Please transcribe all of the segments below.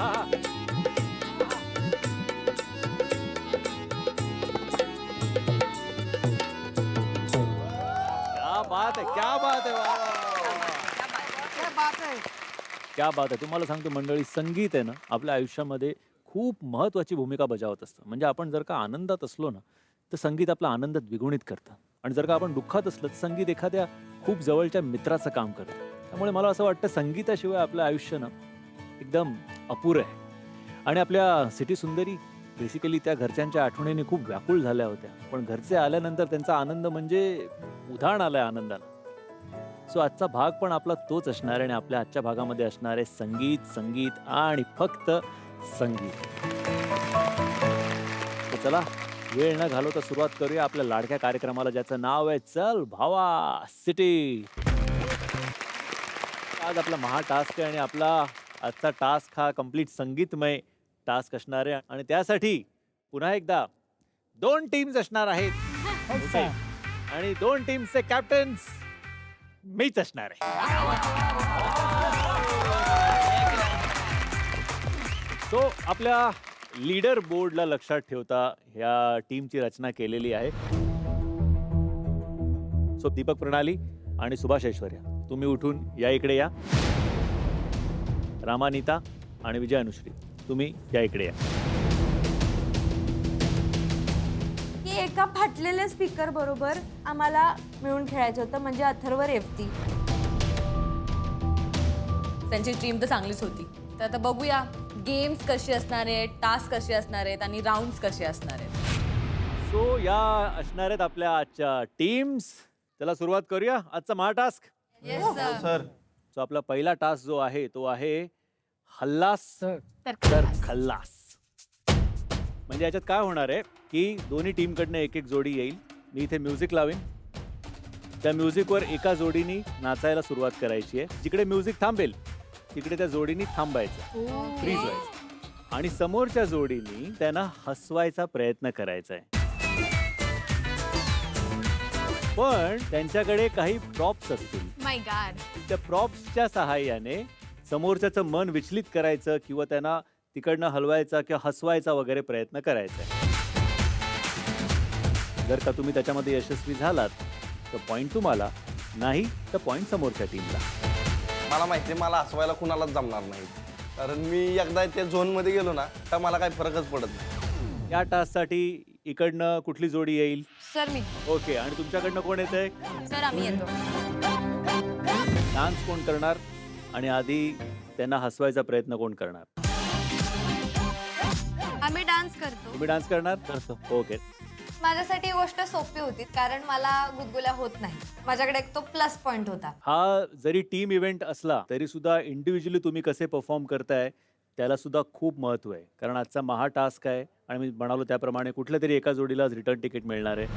क्या बात आहे, क्या बात आहे, वा, वा, वा, वा. क्या बात आहे. क्या बात आहे. तुम्हाला सांगतो मंडळी, संगीत आहे ना आपल्या आयुष्यामध्ये खूप महत्त्वाची भूमिका बजावत असतं. म्हणजे आपण जर का आनंदात असलो ना, तर संगीत आपला आनंद द्विगुणित करतं आणि जर का आपण दुःखात असलं, तर संगीत एखाद्या खूप जवळच्या मित्राचं काम करतं. त्यामुळे मला असं वाटतं संगीताशिवाय आपलं आयुष्य ना एकदम अपुरं आहे. आणि आपल्या सिटी सुंदरी बेसिकली त्या घरच्यांच्या आठवणीने खूप व्याकुळ झाल्या होत्या. पण घरचे आल्यानंतर त्यांचा आनंद म्हणजे उधाण आलाय आनंदाला. सो आजचा भाग पण आपला तोच असणार आहे आणि आपल्या आजच्या भागामध्ये असणार आहे संगीत, संगीत आणि फक्त संगीत. तर चला वेळ न घालवता सुरुवात करूया आपल्या लाडक्या कार्यक्रमाला, ज्याचं नाव आहे चल भावा सिटी. आज आपला महा टास्क आहे आणि आपला आजचा टास्क हा कंप्लीट संगीतमय टास्क असणार आहे आणि त्यासाठी पुन्हा एकदा 2 टीम्स असणार आहेत. Okay. आणि 2 टीम्सचे कॅप्टन्स मीच असणार आहे. सो आपल्या लीडर बोर्डला लक्षात ठेवता ह्या टीमची रचना केलेली आहे. सो दीपक प्रणाली आणि सुभाष ऐश्वर्या, तुम्ही उठून या इकडे या. रामानिता आणि विजय अनुश्री, तुम्ही या इकडे या. की एका फाटलेल्या स्पीकर बरोबर आम्हाला मिळून खेळायचं होतं, म्हणजे अथर्व रेवती. त्यांची टीम तर चांगलीच होती. तर आता बघूया गेम्स कशी असणार आहेत, टास्क कसे असणार आहेत आणि राऊंड्स कसे असणार आहेत. सो या असणार आहेत आपल्या आजच्या टीम्स. चला सुरुवात करूया आजचा महा टास्क. सर सो आपला पहिला टास्क जो आहे तो आहे हल्लास तर खल्लास. म्हणजे याच्यात काय होणार आहे की दोन्ही टीमकडनं एक एक जोडी येईल. मी इथे म्युझिक लावेन. त्या म्युझिकवर एका जोडीनी नाचायला सुरुवात करायची आहे. जिकडे म्युझिक थांबेल तिकडे त्या जोडीनी थांबायचं, फ्रीज व्हायचं आणि समोरच्या जोडीनी त्यांना हसवायचा प्रयत्न करायचा आहे. पण त्यांच्याकडे काही प्रॉप्स असतील. माय गॉड. त्या प्रॉप्सच्या सहाय्याने समोरच्याचं मन विचलित करायचं किंवा त्यांना तिकडनं हलवायचा किंवा हसवायचा वगैरे प्रयत्न करायचा आहे. जर का तुम्ही त्याच्यामध्ये यशस्वी झालात तर पॉइंट तुम्हाला, नाही तर पॉइंट समोरच्या टीमला. मला माहिती आहे मला हसवायला कुणालाच जमणार नाही, कारण मी एकदा त्या झोन मध्ये गेलो ना तर मला काही फरकच पडत नाही. या टास्कसाठी इकडनं कुठली जोडी येईल? सर मी. ओके. आणि तुमच्याकडनं कोण येतंय? सर आम्ही येतो. डान्स कोण करणार आणि आधी त्यांना हसवायचा प्रयत्न कोण करणार? आम्ही डान्स करतो. तुम्ही डान्स करणार? करतो. ओके. माझ्यासाठी ही गोष्ट सोपी होती, कारण मला गुदगुल्या होत नाही. माझ्याकडे एक तो प्लस पॉइंट होता. हा जरी टीम इव्हेंट असला तरी सुद्धा इंडिव्हिज्युअली तुम्ही कसे परफॉर्म करताय त्याला सुद्धा खूप महत्व आहे. कारण आजचा महा टास्क आहे आणि मी म्हणालो त्याप्रमाणे कुठल्या तरी एका जोडीला रिटर्न तिकीट मिळणार आहे.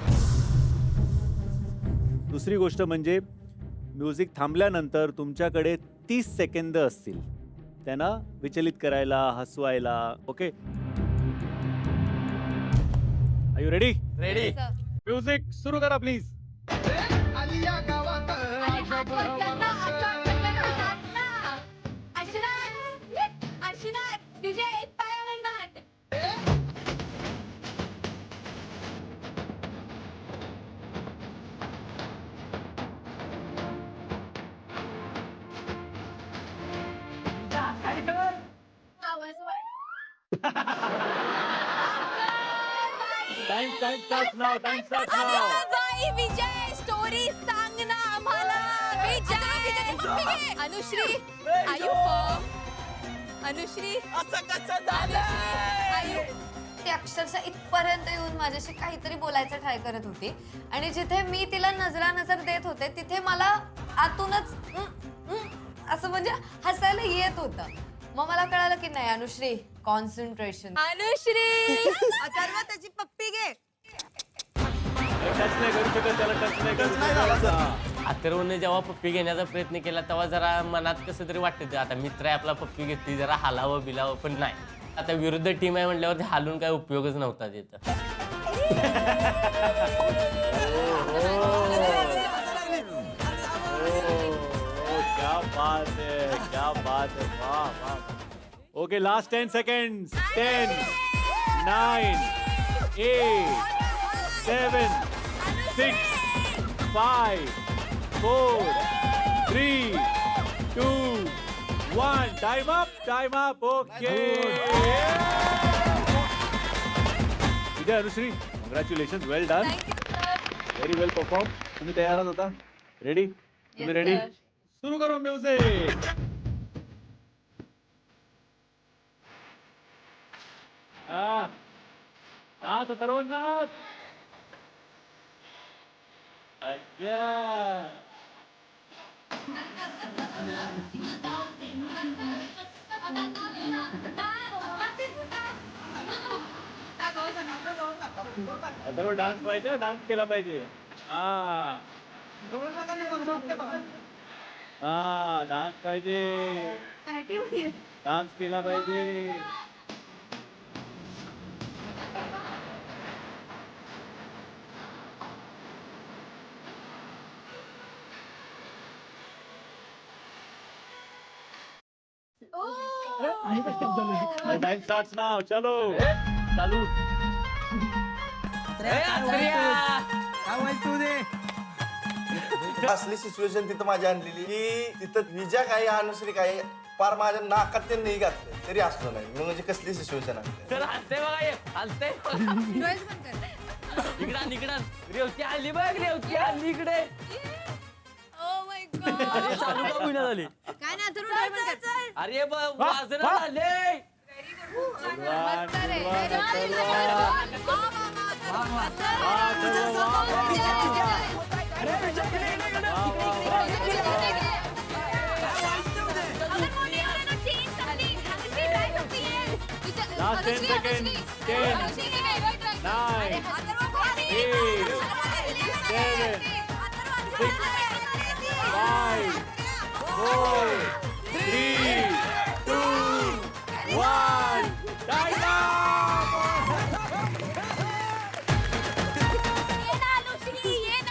दुसरी गोष्ट म्हणजे म्युझिक थांबल्यानंतर तुमच्याकडे 30 सेकंद असतील त्यांना विचलित करायला, हसवायला. Okay, are you ready? Ready. Music सुरू करा प्लीज. बाई विजय, स्टोरी सांग ना आम्हाला. Vijay. Anushree, are you form? Anushree, असं कसं झालं? ती अक्षरशः इथपर्यंत येऊन माझ्याशी काहीतरी बोलायचं ट्राय करत होती आणि जिथे मी तिला नजर देत होते तिथे मला आतूनच असं म्हणजे हसायला येत होतं. मग मला कळालं की नाही अनुश्री, कॉन्सन्ट्रेशन. अनुश्री. अथर्व त्याची पप्पी घे. टच नाही करू शकत त्याला, टच नाही करू शकत. अथर्वने जेव्हा पप्पी घेण्याचा प्रयत्न केला तेव्हा जरा मनात कसं तरी वाटतं, आता मित्र आहे आपला, पप्पी घेतली, जरा हालावं बिलावं, पण नाही. आता विरुद्ध टीम आहे म्हटल्यावर हालून काय उपयोगच नव्हता तिथं. क्या बात है, क्या बात है. वाह वाह. Okay, last 10 seconds. 10, 9, 8, 7, 6, 5, 4, 3, 2, 1. Time up. Time up. Okay. Vijay, Anushree, congratulations. Well done. Very well performed. तुम्ही तयार आहात आता? Ready? तुम्ही ready? सुरू करो म्युझिक. नाच सर्व नाच. अच्छा. सर्व डान्स पाहिजे, डान्स केला पाहिजे. हा डान्स पाहिजे, डान्स केला पाहिजे. Time starts now. चलो चालू. असली सिच्युएशन तिथं माझी आणलेली की तिथं विजा काय अनुश्री काय पार माझ्या नाकात ते नाही घातलं तरी असलं नाही. मग म्हणजे कसली सिच्युएशन आहे. तर हसते बघा हे, हसते. इकडं इकडं रेवती आली बघ, रेवती आली इकडे. अरे चालू का होईना झाली? काय नाही अथर्व डोळे बंद कर. अरे वाजणं झाले. मस्त रे. Last 10 seconds. 10, 9, 8, 7, 6, 5, 4, 3, 2, 1. Time up!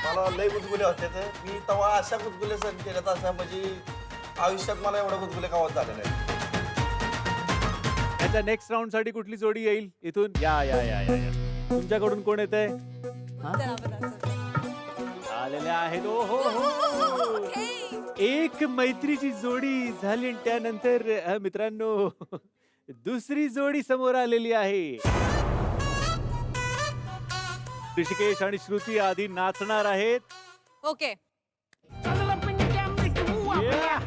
मला लय गुदगुल्या होत्या तर मी तेव्हा अशा गुदगुल्या सहन केल्यात अशा म्हणजे आयुष्यात मला एवढ्या गुदगुल्या कावात झाल्या नाही. त्याच्या नेक्स्ट राऊंड साठी कुठली जोडी येईल इथून? या या या या या. तुमच्याकडून कोण येत आहे? आलेले आहेत. ओ हो हो. एक मैत्रीची जोडी झाली आणि त्यानंतर मित्रांनो दुसरी जोडी समोर आलेली आहे. ऋषिकेश आणि श्रुती आधी नाचणार आहेत. Okay. Yeah.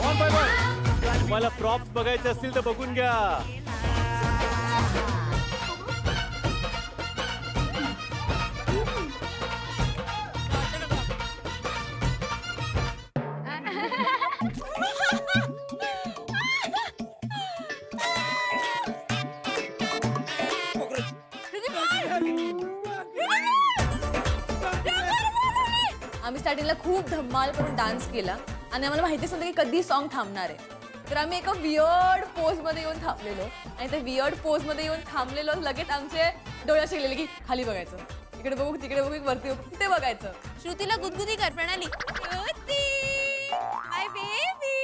On, bye, bye. तुम्हाला प्रॉप्स बघायचे असतील तर बघून घ्या. आम्ही स्टार्टिंगला खूप धम्माल करून डान्स केला आणि आम्हाला माहितीच नव्हतं की कधी सॉन्ग थांबणार आहे. तर आम्ही एका वियर्ड पोज मध्ये येऊन थांबलेलो आणि त्या वियर्ड पोज मध्ये येऊन थांबलेलो. लगेच आमचे डोळे शिकलेले की खाली बघायचं, इकडे बघू तिकडे बघू, वरती बघू तिथे बघायचं. श्रुतीला गुदगुदी कर प्रणाली. श्रुती माय बेबी.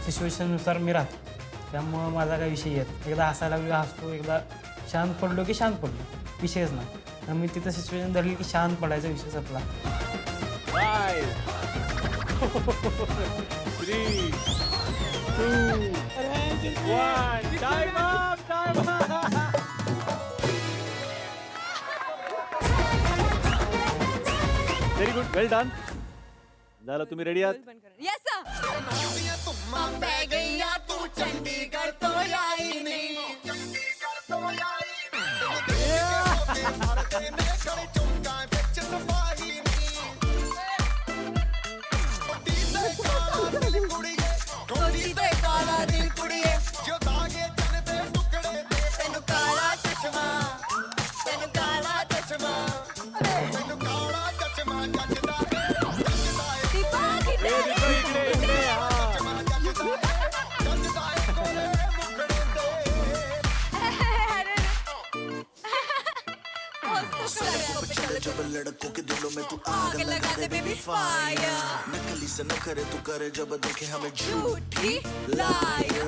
सिच्युएशननुसार मी राहतो, त्यामुळं माझा काही विषय येत. एकदा हसायला लागलो हसतो, एकदा शांत पडलो की शांत पडलो, विषयच नाही. तर मी तिथं सिच्युएशन धरली की शांत पडायचा विषय संपला. 5, 3, 2, 1. Time up! Time up! Very good. Well done. झालं. तुम्ही रेडी आहात? येस इकडे, इकडे. हा. आग लगा दे बेबी फायर नकली से नखरे तू करे जब देखे हमें झूठी लायर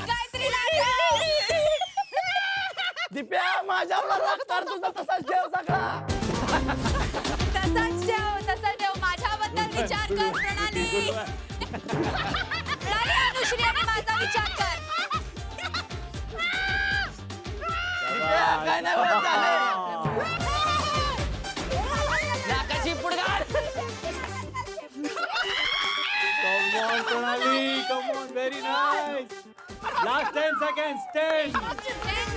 गायत्री दिप्या माझ्यावर लागणार तुझा तसाच ठेव सगळा. तसं ठेव माझ्याबद्दल विचार कर प्रणाली प्रणाली अनुश्री आणि माझा विचार कर दिप्या, काय नाही होत झालंय. नाकाची पुडगाड Come on, Pranali. Come on. Very nice. Last 10 seconds. 10,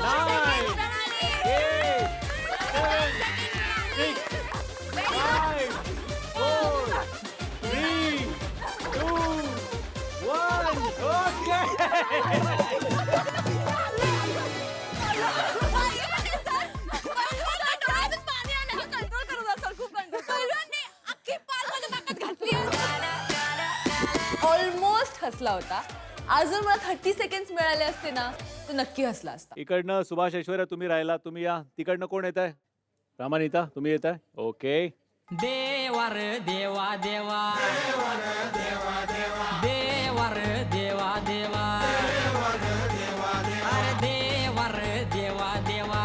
9, 8, 7, 6, 5, 4, 3, 2, 1. Okay. Almost हसला होता. अजून मला 30 सेकंड मिळाले असते ना तर नक्की हसला असता. इकडनं सुभाष ऐश्वर्या तुम्ही राहिला. तुम्ही या. तिकडनं कोण येत आहे? रामानिता तुम्ही येत आहे. ओके. देवार देवा देवा देवार देवा देवा अरे देवार देवा देवा अरे देवार देवा देवा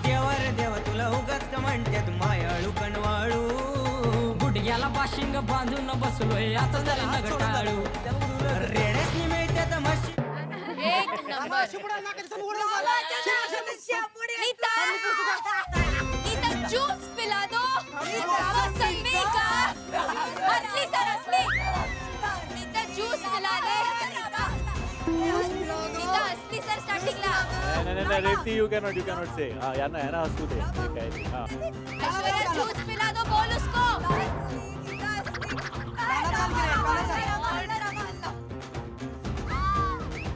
देवार देवा तुला उगाच का म्हणतात मायाळू कणवाळू गुडघ्याला बाशिंग बांधून बसलोय आता जरा नगटाळू रेड्यासनी मिळतात म्हशी एक नंबर. जूस पिला दो मौसमी का असली सर असली नीता जूस पिला दे नीता असली सर स्टार्टिंगला नाही रेती यू कॅनॉट से. हा यांना हसू दे. ठीक आहे. हा. ऐश्वर्या जूस पिला दो बोल उसको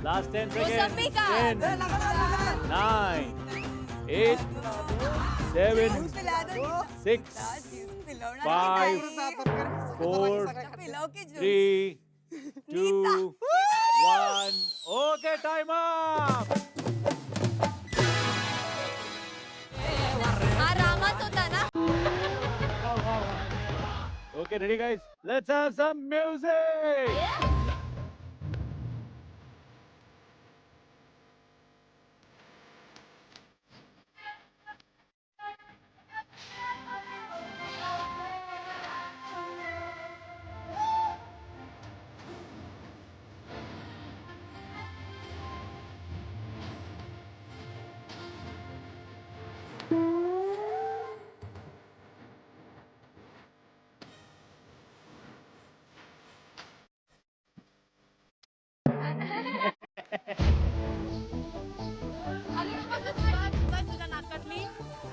Last 10 मौसमी seconds. का 10, 9, 8, 7, 6, 5, 4, 3, 2, 1. Okay, time up. हा रामाच होता ना Okay, ready guys? Let's have some music.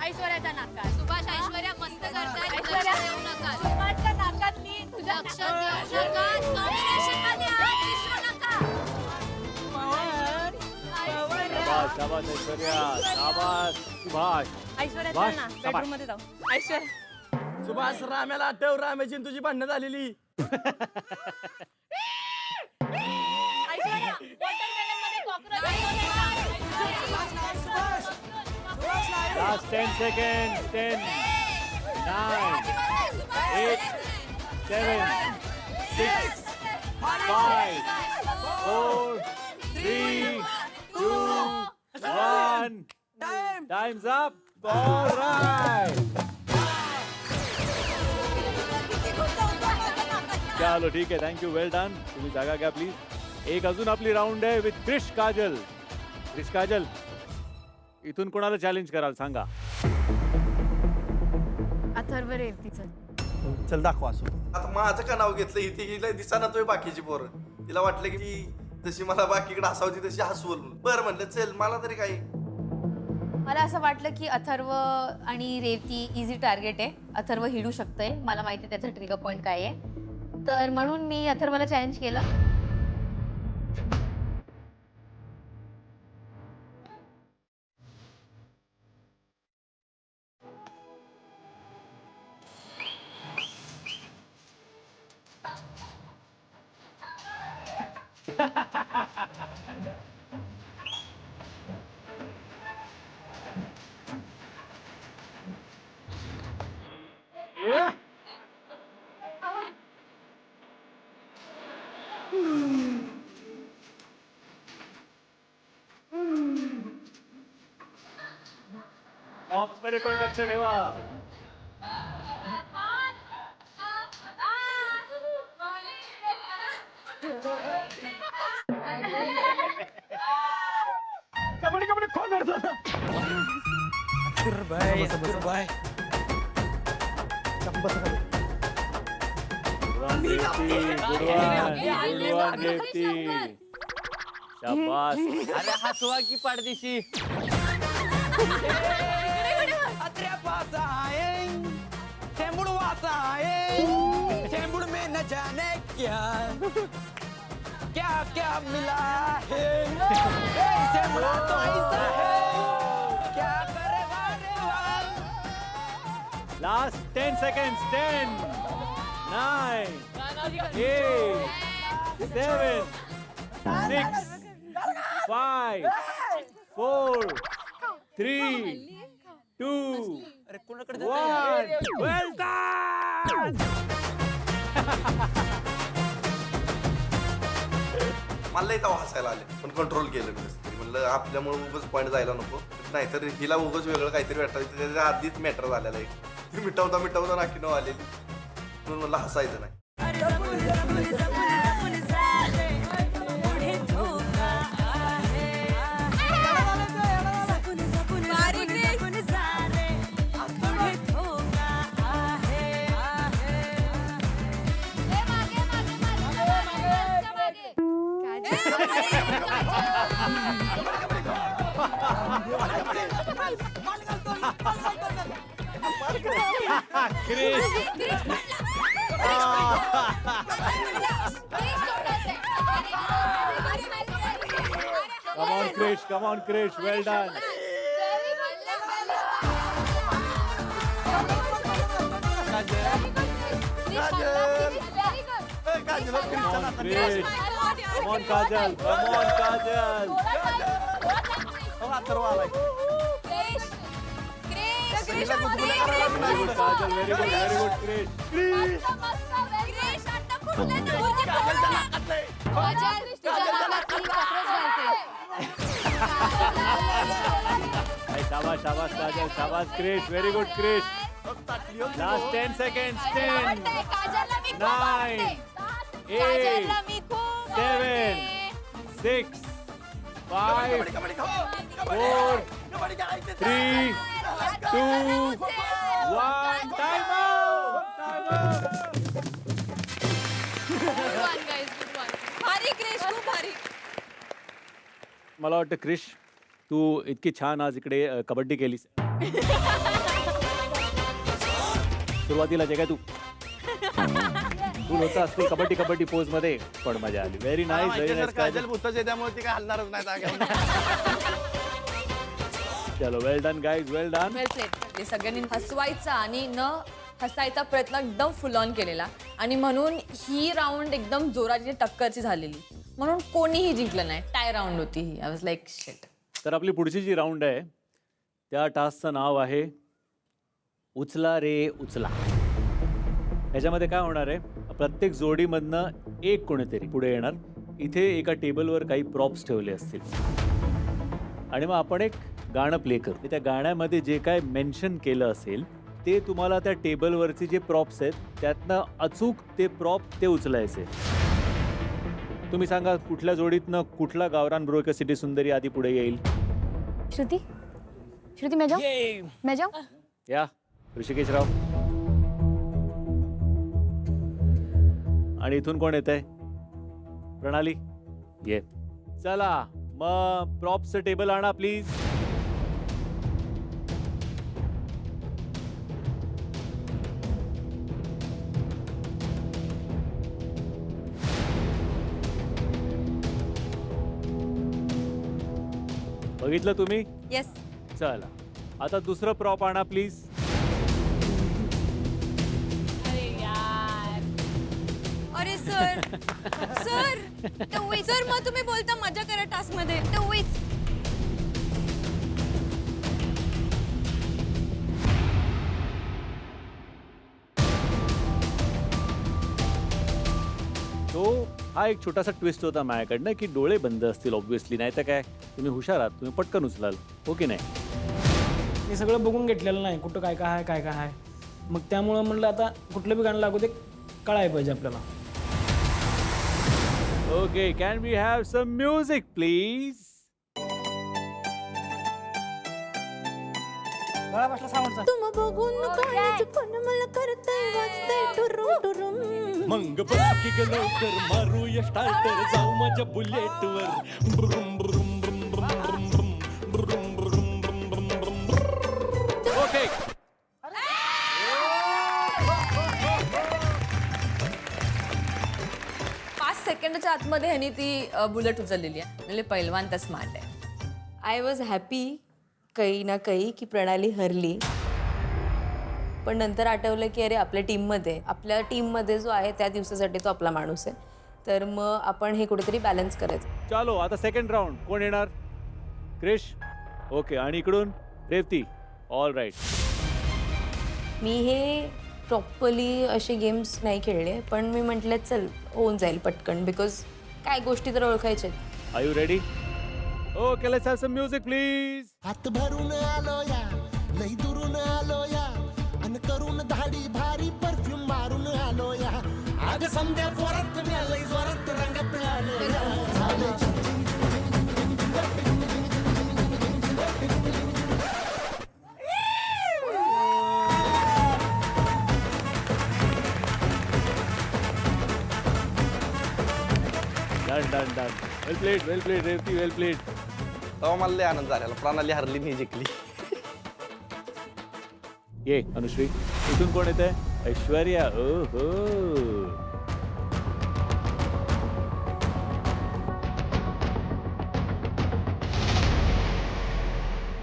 ऐश्वर्याच्या नाकात सुभाष ऐश्वर्या मस्त करताय ऐश्वर्या देऊ नका सुभाषच्या नाकातली तुझ्या लक्ष देऊ नका नॉमिनेशन मध्ये आहात विसरू नका शाबास शाबास ऐश्वर्या. शाबास सुभाष. ऐश्वर्या वाह, चल ना शाबास. बेडरूम मध्ये जाऊ. ऐश्वर्या सुभाष राम्याला आठव राम्याची आणि तुझी भांडणं झालेली. ऐश्वर्या वॉटरमेलन मध्ये cockroach Last 10 seconds. 10, 9, 8, 7, 6, 5, 4, 3, 2, 1. Time's up. All right. चलो ठीक आहे. थँक्यू. वेल डन. तुम्ही जागा घ्या प्लीज. एक अजून आपली राऊंड आहे विथ क्रिश काजल. क्रिश काजल इथून कोणाला चॅलेंज कराल सांगा. अथर्व रेवतीचं. चल दाखवा असो. आता माझं का नाव घेतलं इथे हिला दिसाना तोय बाकीची पोरं. तिला वाटलं की जशी मला बाकीकडे हसावती तशी हसवल. बरं म्हणलं चल मला तरी काही. मला असं वाटलं की अथर्व आणि रेवती इझी टार्गेट आहे. अथर्व हिडू शकतंय. मला माहिती आहे त्याचा ट्रिगर पॉईंट काय आहे. तर म्हणून मी अथर्वला चॅलेंज केलं. बॉक्समध्ये पण लक्ष ठेवा. शाबास. अरे हसवा की पाडदेशी. चेंबूड वासा है चेंबूड में न जाने क्या क्या क्या मिला है चेंबूड़ा तो ऐसा है क्या करे वारे वार. Last 10 seconds. 10, 9, 8, 7, 6, 5, 4, 3, 2, 1. Well done! मला इथं हसायला आले पण कंट्रोल केलं मी कसं तरी. म्हणलं आपल्यामुळे उगाच पॉईंट जायला नको, नाहीतर हिला उगाच वेगळं काहीतरी भेटायचं. त्याच्या आधीच मॅटर झालेला एक ती मिटवता नाकी न आलेली म्हणून मला हसायचं नाही. Come on, Krish. Well done. Krish. Come on, Kajal. Come on, Kajal. Very good, Kajal. Very good, Krish. Shabash, Kajal. Shabash, Krish. Very good, Krish. Last 10 seconds. 10, 9, 8, 7, 6, 5, 4, 3, 2, 1. Time out! Time out! भारी क्रिश, खूप भारी. मला वाटतं क्रिश तू इतकी छान आज इकडे कबड्डी केलीस. सुरुवातीला जे काय तू होता असतो कबड्डी पोज मध्ये पण मजा आली. व्हेरी नाईस काजल भूतच आहे त्यामुळे ती काय हलणारच नाही जागेवर. चलो वेल डन गाईज, वेल डन. Well played. सगळ्यांनी हसवायचा आणि न हसायचा प्रयत्न एकदम फुल ऑन केलेला आणि म्हणून ही राऊंड एकदम जोराची टक्करची झालेली, म्हणून कोणीही जिंकलं नाही. टाय राऊंड होती ही. I was like shit. तर आपली पुढची जी राऊंड आहे त्या टास्कचं नाव आहे उचला रे उचला. ह्याच्यामध्ये काय होणार आहे, प्रत्येक जोडीमधनं एक कोणीतरी पुढे येणार. इथे एका टेबलवर काही प्रॉप्स ठेवले असतील आणि मग आपण एक गाणं प्ले करू. त्या गाण्यामध्ये जे काय मेन्शन केलं असेल ते तुम्हाला त्या टेबलवरचे जे प्रॉप्स आहेत त्यातनं अचूक ते प्रॉप ते उचलायचे. तुम्ही सांगा कुठल्या जोडीतनं कुठला गावरान ब्रोकर सिटी सुंदरी आधी पुढे येईल. श्रुती मैं जाऊं? या ऋषिकेश राव. आणि इथून कोण येत आहे? प्रणाली ये. चला मग प्रॉप्सचं टेबल आणा प्लीज. बघितलं तुम्ही? येस. चला आता दुसरं प्रॉप आणा प्लीज. अरे सर सर सर मग तुम्ही बोलता मजा करा टास्क मध्ये. तो हा एक छोटासा ट्विस्ट होता माझ्याकडनं की डोळे बंद असतील ऑब्व्हियसली, नाही तर काय तुम्ही हुशार आहात, तुम्ही पटकन उचलाल, हो की नाही? मी सगळं बघून घेतलेलं नाही कुठं काय काय आहे काय काय आहे. मग त्यामुळं म्हणलं आता कुठलं बी गाणं लागू ते कळायला पाहिजे आपल्याला. Okay, can we have some music please? गळा बसला सावंतचा. तुम बघून कोणाचं पण मला करतंय वाजतंय टुरुम टुरुम. मंग बस की ग लवकर मारूया स्टार्टर जाऊ माझ्या बुलेटवर ब्रुम ब्रुम ब्रुम ब्रुम ब्रुम ब्रुम ब्रुम ब्रुम ब्रुम ब्रुम ब्रुम. ओके, 5 सेकंडच्या आतमध्ये ह्यानी ती बुलेट उचललेली आहे. म्हणजे पैलवान तर स्मार्ट आहे. आय वॉज हॅपी काही ना काही की प्रणाली हरली. पण नंतर आठवलं की अरे आपल्या टीममध्ये जो आहे त्या दिवसासाठी तो आपला माणूस आहे. तर मग आपण हे कुठेतरी बॅलन्स करायचं. चालो आता सेकंड राऊंड. कोण येणार? क्रिश. ओके, आणि इकडून रेवती. All right. मी हे प्रॉपरली असे गेम्स नाही खेळले पण मी म्हटलं चल होऊन जाईल पटकन बिकॉज काय गोष्टी तर ओळखायच्या आहेत. Are you ready? Okay, let's have some music please. हात भरून आलो या लई दुरून आलो या अन करून धाडी भारी परफ्यूम मारून आलो या आग संध्या जोरात लई जोरात रंगात आलो या. Done done done. Well played Revati, well played. तेव्हा मला लय आनंद झालेला. प्रणाली हरली मी जिंकली. ये अनुश्री. इथून कोण येते? ऐश्वर्या. ओहो.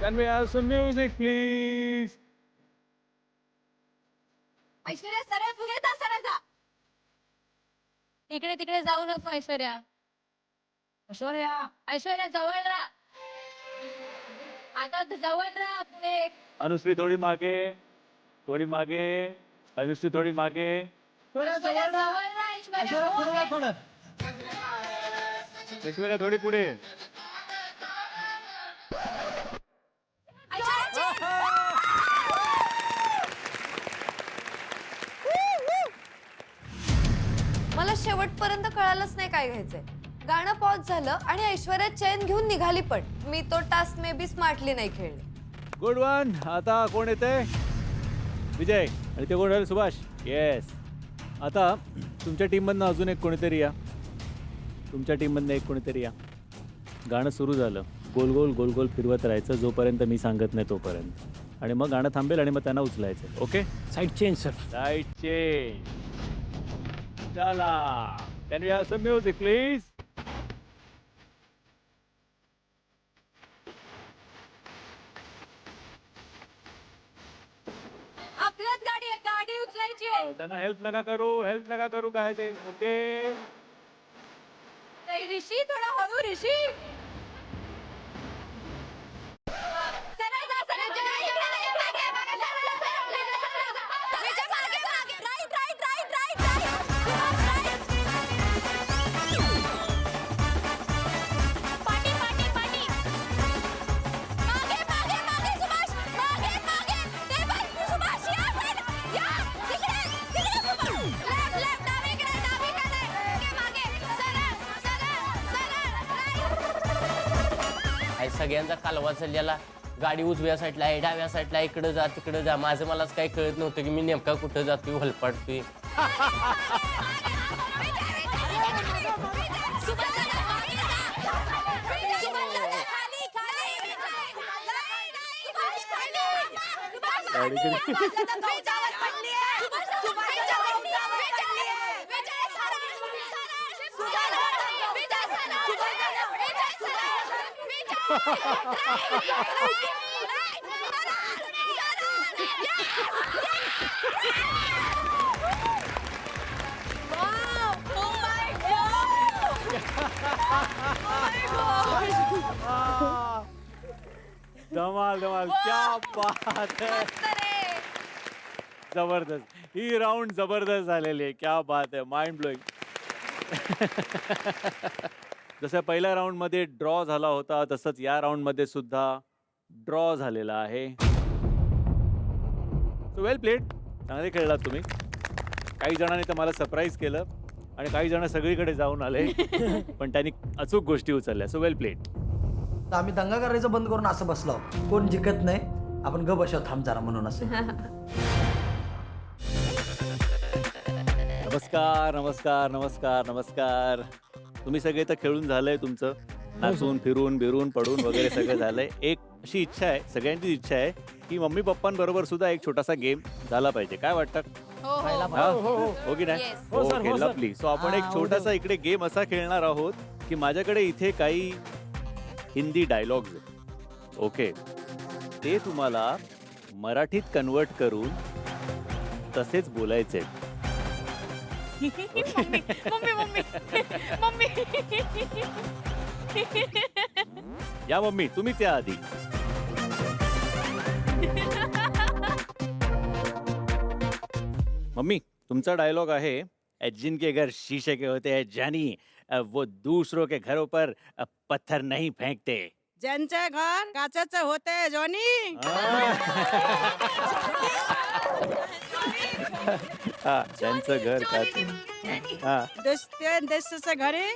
Can we have some music, please? Aishwarya सरळ पुढे जा, सरळ जा. इकडे तिकडे जाऊ नको ऐश्वर्या. ऐश्वर्या जवळ राहा. आता जवळ राहा पुढे. अनुश्री थोडी मागे. थोडी मागे. अनुश्री थोडी मागे. ऐश्वर्या जवळ राहा ऐश्वर्या. ऐश्वर्या थोडी पुढे. मला शेवटपर्यंत कळालंच नाही काय घ्यायचंय. गाणं पॉज झालं आणि ऐश्वर्या चैन घेऊन निघाली पण मी तो टास्क मे बी स्मार्टली नाही खेळले. Good one. आता कोण येते? विजय. आणि ते कोण राहील? सुभाष. येस. आता तुमच्या टीममधनं अजून एक कोणीतरी या. तुमच्या टीममधनं एक कोणीतरी या. गाणं सुरू झालं, गोल गोल गोल गोल फिरवत राहायचं जोपर्यंत मी सांगत नाही तोपर्यंत. आणि मग गाणं थांबेल आणि मग त्यांना उचलायचं. Okay? Side change sir. Right change. चला. Can we have some music please? आपल्याच गाडी आहे, गाडी उचलायची आहे. त्यांना हेल्प नका करू काय ते. ओके? ऋषी थोडा हळू ऋषी. सरळ जा, सरळ जा. पाठी, पाठी, पाठी. मागे, मागे, मागे, सुभाष. मागे, मागे. ते बघ, सुभाष, या side. या, तिकडे, तिकडे सुभाष. Left, left, डावीकडे, डावीकडे. मागे, मागे. सरळ, सरळ, सरळ, right. आई सगळ्यांचा कालवा चाललेला. गाडी उजव्या साईडला आहे, डाव्या साईडला, इकडं जा तिकडं जा. माझं मलाच काही कळत नव्हतं की मी नेमका कुठं जातोय, हलपाडतोय. धमाल धमाल. क्या बात है. जबरदस्त. ही राऊंड जबरदस्त झालेली आहे. क्या बात आहे. Mind blowing. जसं पहिल्या राऊंडमध्ये ड्रॉ झाला होता तसंच या राऊंडमध्ये सुद्धा ड्रॉ झालेला आहे. सो वेल प्लेड, चांगले खेळलात तुम्ही. काही जणांनी तर मला सरप्राईज केलं आणि काही जण सगळीकडे जाऊन आले पण त्यांनी अचूक गोष्टी उचलल्या. So well played. तर आम्ही दंगा करायचं बंद करून असं बसलो, कोण जिंकत नाही, आपण ग बसव थांब जरा म्हणून असं. नमस्कार नमस्कार नमस्कार नमस्कार. तुम्ही सगळे तर खेळून झालंय तुमचं, नाचून फिरून बिरून पडून वगैरे सगळं झालंय. एक अशी इच्छा आहे, सगळ्यांची इच्छा आहे की मम्मी पप्पांबरोबर सुद्धा एक छोटासा गेम झाला पाहिजे. काय वाटतं? हा? हो की नाही? Okay lovely. सो आपण एक छोटासा इकडे गेम असा खेळणार आहोत की माझ्याकडे इथे काही हिंदी डायलॉग्स आहेत. ओके, ते तुम्हाला मराठीत कन्वर्ट करून तसेच बोलायचे. या मम्मी, तुम्हीच या आधी. मम्मी, तुमचा डायलॉग आहे, जिनके घर शीशे के होते हैं जानी, वो दूसरों के घरों पर पत्थर नहीं फेंकते. ज्यांचे घर काचेचे होते जॉनी. हा, त्यांचं घर का हा दिसते देशाच्या घरी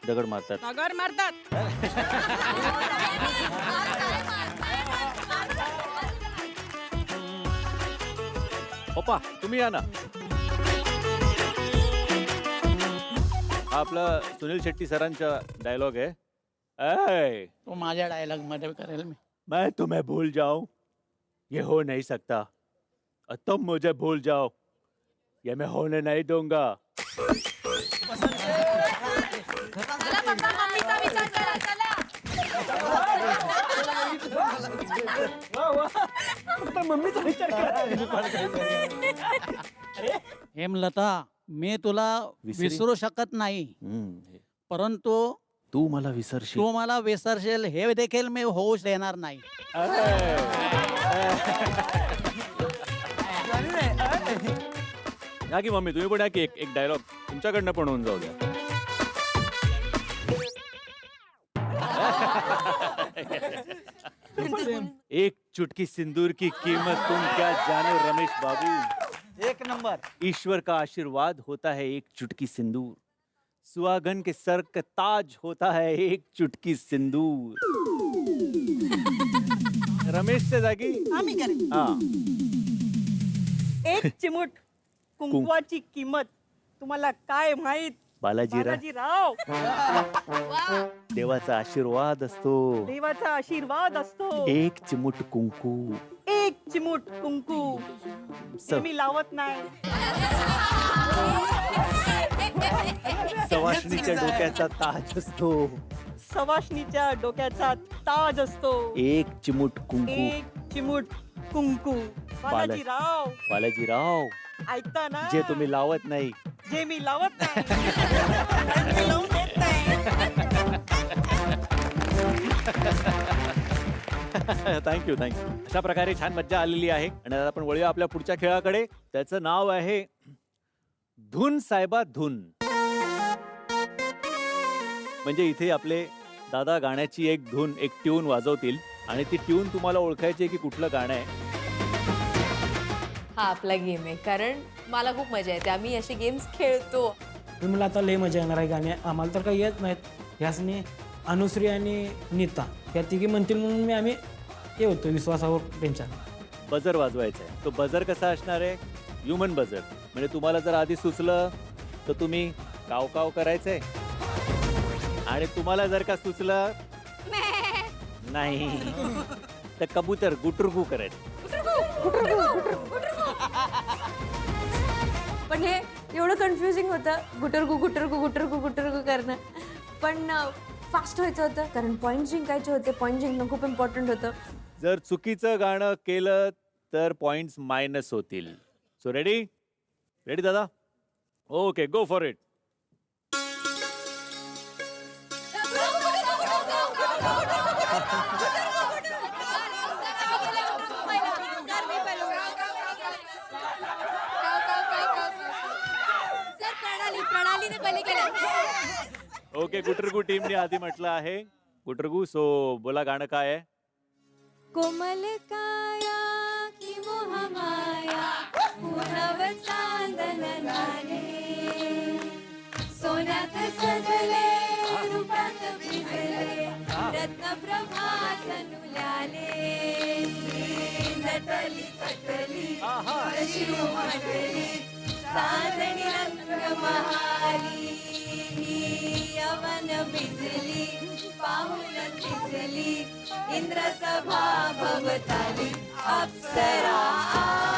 दगड मारतात. नगर मारतात. पप्पा तुम्ही या ना. हा आपला सुनील शेट्टी सरांचा डायलॉग आहे. ऐ, तो माझ्या डायलॉग मध्ये करेल मी. मैं तुम्हें भूल जाऊं ये हो नहीं सकता, और तुम मुझे भूल जाओ ये मैं होने नहीं दूंगा. हेमलता, मी तुला विसरू शकत नाही, परंतु तू मला विसरशील. तू मला विसरशील हे देखील मी होऊ देणार नाही. या की मम्मी, तुम्ही पण या की एक डायलॉग तुमच्याकडनं पण होऊन जाऊ द्या. एक चुटकी सिंदूर की कीमत तुम क्या जानो रमेश बाबू. एक नंबर. ईश्वर का आशीर्वाद होता है एक चुटकी सिंदूर, सुहागन के सर का ताज होता है एक चुटकी सिंदूर. रमेशच्या जागी आम्ही करेन. हा. एक चिमूट कुंकवाची किंमत तुम्हाला काय माहित बालाजीराव, देवाचा आशीर्वाद असतो. देवाचा आशीर्वाद असतो. एक चिमूट कुंकू, एक चिमूट कुंकू ते मी लावत नाही. सवाष्णीच्या डोक्याचा ताज असतो. सवाष्णीच्या डोक्याचा ताज असतो. एक चिमूट कुंकू. एक चिमूट कुंकू. बालाजीराव, बालाजीराव, ऐकता ना? जे तुम्ही लावत नाही. जे मी लावत नाही. मी लावून देत नाही. Thank you thank you. अशा प्रकारे छान मज्जा आलेली आहे आणि आता आपण वळूया आपल्या पुढच्या खेळाकडे. त्याचं नाव आहे धून साहेबा धून. म्हणजे इथे आपले दादा गाण्याची एक धून, एक ट्यून वाजवतील आणि ती ट्यून तुम्हाला ओळखायची की कुठलं गाणं आहे. हा आपला गेम आहे, कारण मला खूप मजा येते. आम्ही असे गेम्स खेळतो. पण मला आता लय मजा येणार आहे गाणी. आम्हाला तर काही येत नाहीत. ह्यासनी अनुश्री आणि नीता या तिघी म्हणतील म्हणून आम्ही हे होतो विश्वासावर त्यांच्या. बजर वाजवायचा आहे. तो बजर कसा असणार आहे? Human buzzer. म्हणजे तुम्हाला जर आधी सुचलं तर तुम्ही काव काव करायचंय आणि तुम्हाला जर का सुचलं नाही तर कबूतर गुटरगू करायचं. पण हे एवढं कन्फ्युजिंग होतं, गुटरगू गुटरगू गुटरगू गुटरगू करणं. पण फास्ट व्हायचं होतं, कारण पॉईंट जिंकायचे होते. पॉईंट जिंकणं खूप इम्पॉर्टंट होतं. जर चुकीचं गाणं केलं तर पॉइंट्स मायनस होतील. So ready? रेडी दादा? Okay, go for it. प्रणालीने पहिले केलं. ओके, गुटरगू टीमने आधी म्हटलं आहे. गुटरगू, सो बोला गाणं काय आहे? कोमल काया की मोह माया शिव मंडळी चांदणी रंग महाली यवन भिजली पाहून भिजली इंद्र सभा भवताली अप्सरा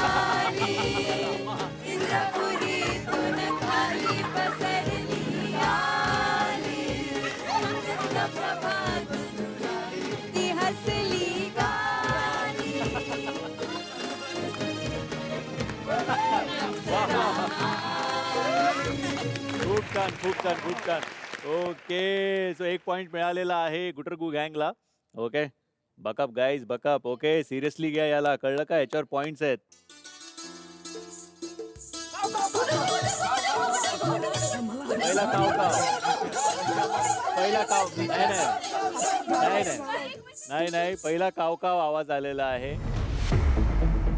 आली इंद्रपुरीतून खाली पसरली आली प्रभातून ती हसली गाली खूप छान खूप छान खूप छान. ओके सो 1 पॉइंट मिळालेला आहे गुटरगू गँगला. Okay buck up guys buck up. Okay seriously घ्या याला, कळलं का? याच्यावर पॉइंट्स आहेत. पहिला काव नाही पहिला काव आवाज आलेला आहे.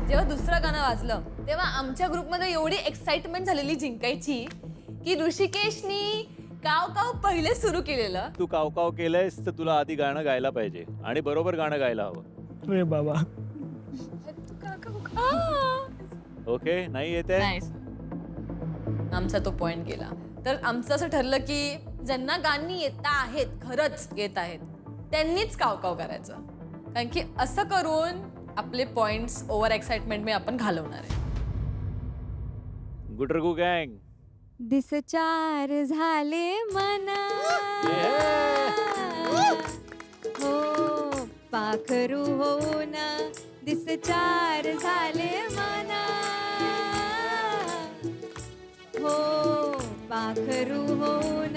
जेव्हा दुसरं गाणं वाजलं तेव्हा आमच्या ग्रुपमध्ये एवढी एक्साइटमेंट झालेली जिंकायची की ऋषिकेशनी काव काव पहिले सुरू केलेलं. तू काव केलंयस तर तुला आधी गाणं गायला पाहिजे आणि बरोबर गाणं गायला हवं. रे बाबा ओके नाही येते. आमचा तो पॉइंट गेला. तर आमचं असं ठरलं की ज्यांना गाणी येत आहेत, खरंच येत आहेत, त्यांनीच काव काव करायचं. कारण की असं करून आपले पॉइंट्स ओव्हर एक्साइटमेंट मी आपण घालवणार आहे. गुटरगू गँग दिसचार झाले मना हो पाखरू होऊन दिसचार झाले मना हो पाखरू होऊन.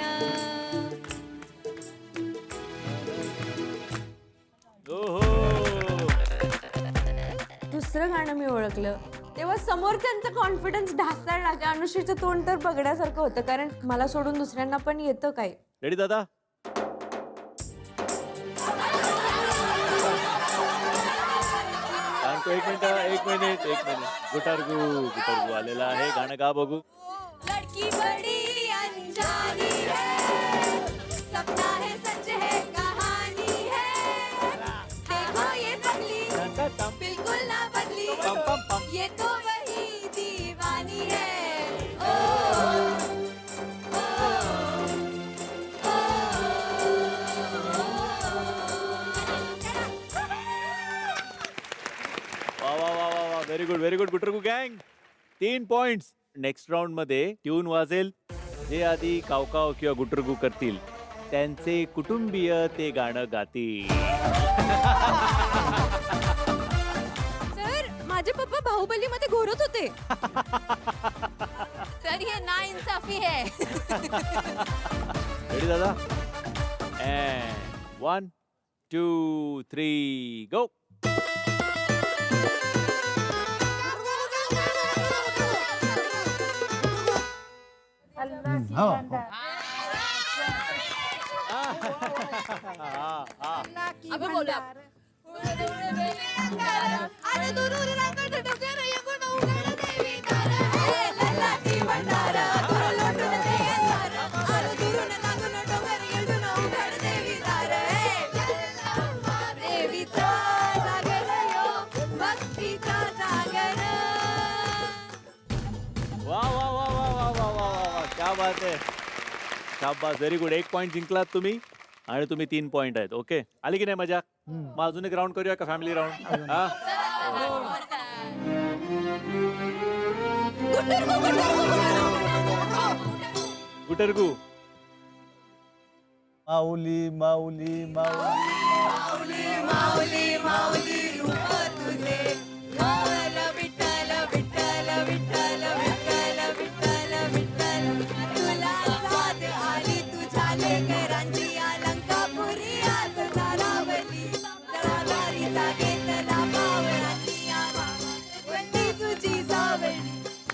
दुसरं गाणं मी ओळखलं तेव्हा समोरच्यांचा कॉन्फिडन्स ढासळला. अनुश्रीचं तोंड तर बघण्यासारखं होतं, कारण मला सोडून दुसऱ्यांना पण येतं काय. रेडी दादा? सांगतो. एक मिनिट गुटरगू आलेला आहे. गाणं गा बघू. लड़की बड़ी अनजानी है सपना है सच है कहानी है देखो ये बदली बिल्कुल ना बदली ये तो वही दीवानी है ओ, ओ, ओ, वा व्हेरी गुड गुटरगू गँग. 3 पॉइंट्स. नेक्स्ट राऊंड मध्ये ट्यून वाजेल. जे आधी कावकाव किंवा गुटरगू करतील त्यांचे कुटुंबीय ते गाणं गातील. सर माझे पप्पा बाहुबलीमध्ये घोरत होते. सर हे ना इन्साफी है. रेडी दादा? अँड 1 2 3 गो. आपण बोलूया. वा क्या बात आहे. शाबास व्हेरी गुड. 1 पॉइंट जिंकलात तुम्ही आणि तुम्ही 3 पॉइंट आहेत. ओके आली की नाही मजा? मग अजून एक राऊंड करूया का? Family round. हा गुटरगू. माऊली माऊली माऊली माऊली माऊली रूप तुझे विठ्ठल विठ्ठल विठ्ठल विठ्ठल विठ्ठल विठ्ठल तुला साथ आली तुझ्या लेकरांची अलंकापुरी आज झारावली जळादारीचा घेतला पावळांनी वंदी तुझी सावली.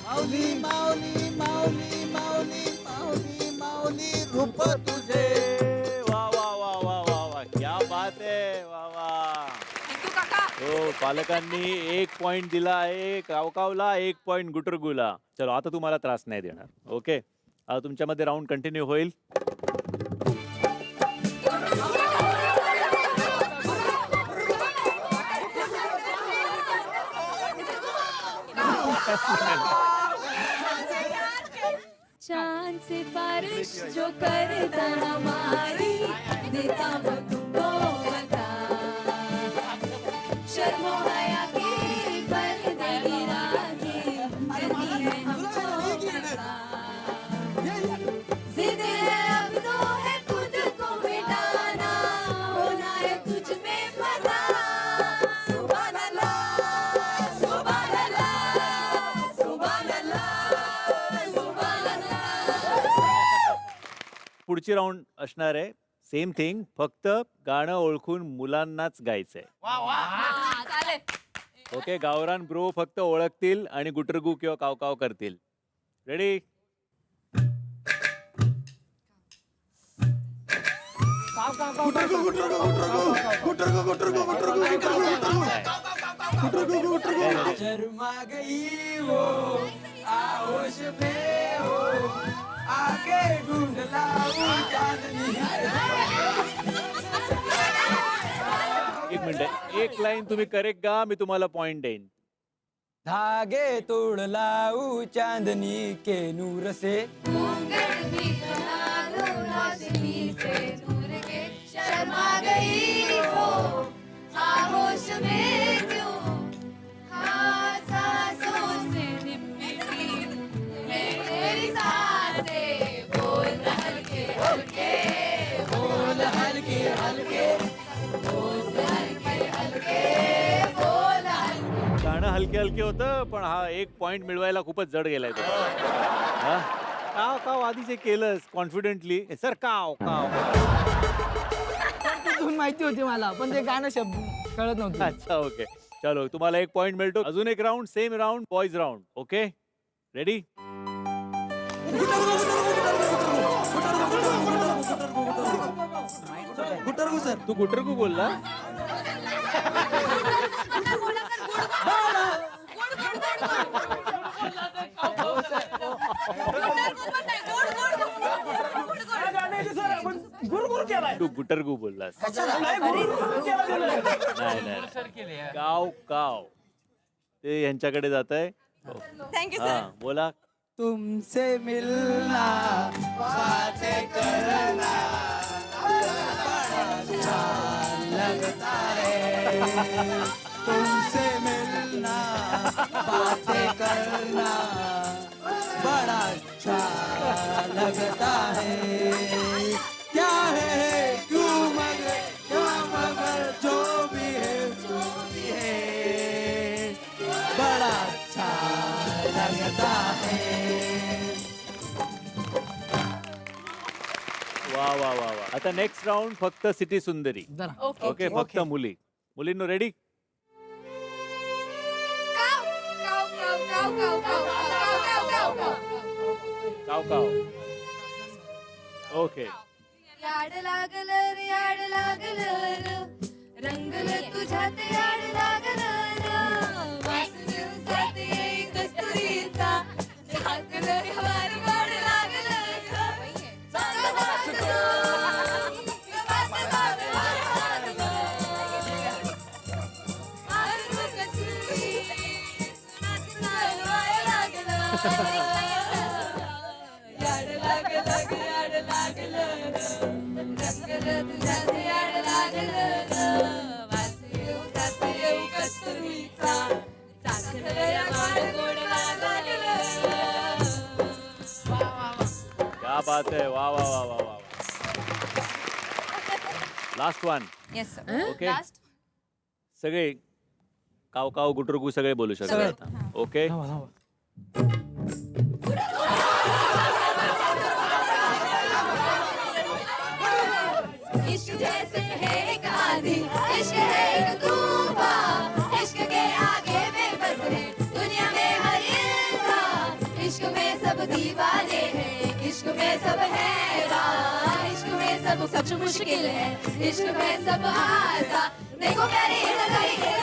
माऊली माऊली माऊली माऊली माऊली माऊली रूप तुझे. वा क्या बात आहे. वा हो पालकांनी 1 पॉइंट दिला आहे कावकावला, 1 पॉइंट गुटरगूला. चलो आता तुम्हाला त्रास नाही देणार. ओके आता तुमच्यामध्ये राऊंड कंटिन्यू होईल. चांद से बारिश जो करता हमारी देता मैं तुमको बता शर्मो हया की पर्दे गिराके करनी है हमको पता जिद है अब तो है खुद को मिटाना होना है तुझ में पता सुभान अल्लाह सुभान अल्लाह सुभान अल्लाह सुभान अल्लाह. पुढची राऊंड असणार आहे सेम थिंग, फक्त गाणं ओळखून मुलांनाच गायचंय. ओके, गावरान ब्रो फक्त ओळखतील आणि गुटरगू किंवा कावकाव करतील. रेडी? शर्मा गई वो आहोश में हो आगे ढूंढ लाऊं चांदनी. एक मिनिट, एक लाईन तुम्ही करेक्ट गा, मी तुम्हाला पॉइंट देईन. धागे तोड़ लाऊं चांदनी के नूर से शर्मा गई हो आहोश में क्यों हाँ सांसों से निपटी मेरी सांसें बोल हल्के हल्के बोल हल्के हल्के बोल हल्के हल्के बोल हल्के. गाणं हलके हलके होतं, पण हा एक पॉइंट मिळवायला खूपच जड गेलाय तो. हा? काव काव आधी जे केलंस कॉन्फिडेंटली, सर काव काव. धून माहिती होती मला पण ते गाणं शब्द कळत नव्हतं. अच्छा, ओके, चलो तुम्हाला एक पॉइंट मिळतो. अजून एक round, same round, boys round. Okay, ready? गुटरगू सर. तू गुटरगू बोलला? तू गुटरगू बोललास. नाही नाही, काव काव ते यांच्याकडे जात आहे. थँक्यू हा, बोला. तुमसे मिलना बातें करना बड़ा अच्छा लगता है. तुमसे मिलना बातें करना बड़ा अच्छा लगता है. क्या है क्यों मगर जो भी है बड़ा अच्छा लगता है. वा वा वा वा. आता नेक्स्ट राऊंड फक्त सिटी सुंदरी. ओके, फक्त मुली. मुलींनो रेडी? काव काव. ओके. याड लागलं रे याड लागलं र, रंगलं तुझ्यात याड लागलं र, वास दिवसात येई कस्तुरीचा, झाकलं रे वारी वाड लागलं र, चांगलं वाजलं, वाजलं वाजलं, आरु कस्तुरी, नाचनाय लागलं. याड लागलं ग याड लागलं र, रंगलं तुझ्यात याड लागलं र, वास दिवसात येऊ कस्तुरीचा, चाखलं या वाड गोड लागलं. क्या बात है, वा वा वा वा वा. Last one. Yes sir. Okay, सगळे काव काव गुटरगू सगळे बोलू शकतात आता. ओके, इश्क जैसे है एक आंधी, इश्क है एक तूफान, इश्क के आगे बेबस है दुनिया में हर इंसान, इश्क में सब दीवाने हैं, इश्क में सब हैरान, इश्क में सब सच मुश्किल है, इश्क में सब आसान. देखो प्यारी लगाई है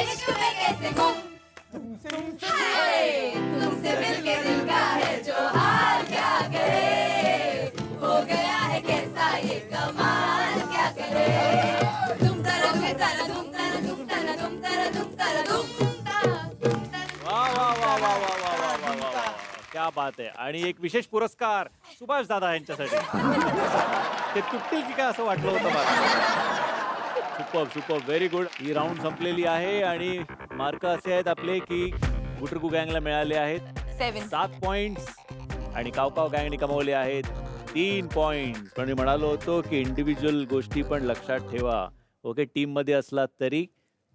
इश्क में कैसे गुम, तुमसे मिलके दिल का है जो हाल, क्या करे हो गया है कैसा ये कमाल, क्या करे. तुम तरा तुम तरा तुम तरा तुम तरा तुम तरा तुम तरा तुम तरा. वा वा क्या बात आहे. आणि एक विशेष पुरस्कार सुभाष दादा यांच्यासाठी. ते तुटतील की काय असं वाटलं होतं मला. Super very good. ही राऊंड संपलेली आहे आणि मार्क असे आहेत आपले की गुटरगू गँगला मिळाले आहेत 7 पॉइंट्स आणि कावकाव गँगने कमवले आहेत 3 पॉइंट्स. पण मी म्हणालो होतो की इंडिव्हिज्युअल गोष्टी पण लक्षात ठेवा. ओके, टीम मध्ये असलात तरी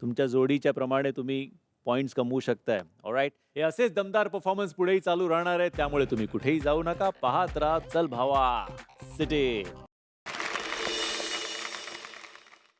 तुमच्या जोडीच्या प्रमाणे तुम्ही पॉइंट्स कमवू शकताय. ऑलराईट, हे असेच दमदार परफॉर्मन्स पुढेही चालू राहणार आहे, त्यामुळे तुम्ही कुठेही जाऊ नका. पाहत राहा चल भावा सिटी.